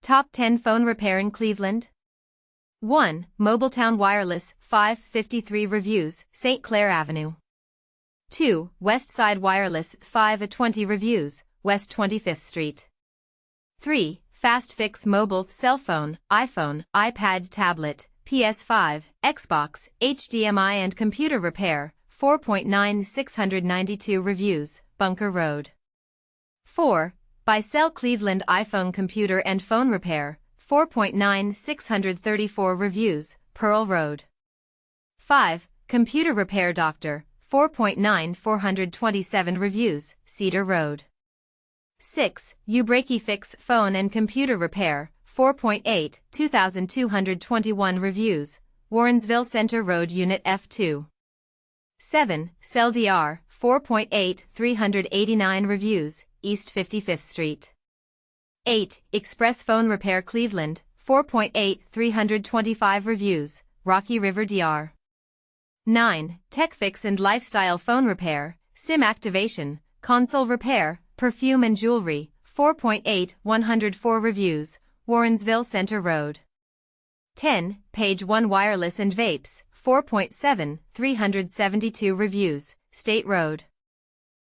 Top 10 phone repair in Cleveland. 1. Mobiletown Wireless, 553 reviews, St. Clair Avenue. 2. Westside Wireless, 520 reviews, West 25th Street. 3. FastFix Mobile Cell Phone, iPhone, iPad Tablet, PS5, Xbox, HDMI and Computer Repair, 4.9 692 reviews, Bunker Road. 4. Buy Sell Cleveland iPhone Computer and Phone Repair, 4.9 634 reviews, Pearl Road. 5. Computer Repair Doctor, 4.9 427 reviews, Cedar Road. 6. uBreakiFix Phone and Computer Repair, 4.8 2,221 reviews, Warrensville Center Rd Unit F2. 7. CellDr, 4.8 389 reviews, East 55th Street. 8. Express Phone Repair Cleveland, 4.8 325 reviews, Rocky River DR. 9. TechFix and Lifestyle Phone Repair, SIM Activation, Console Repair, Perfume and Jewelry, 4.8 104 reviews, Warrensville Center Road. 10. Page 1 Wireless and Vapes, 4.7 372 reviews, State Road.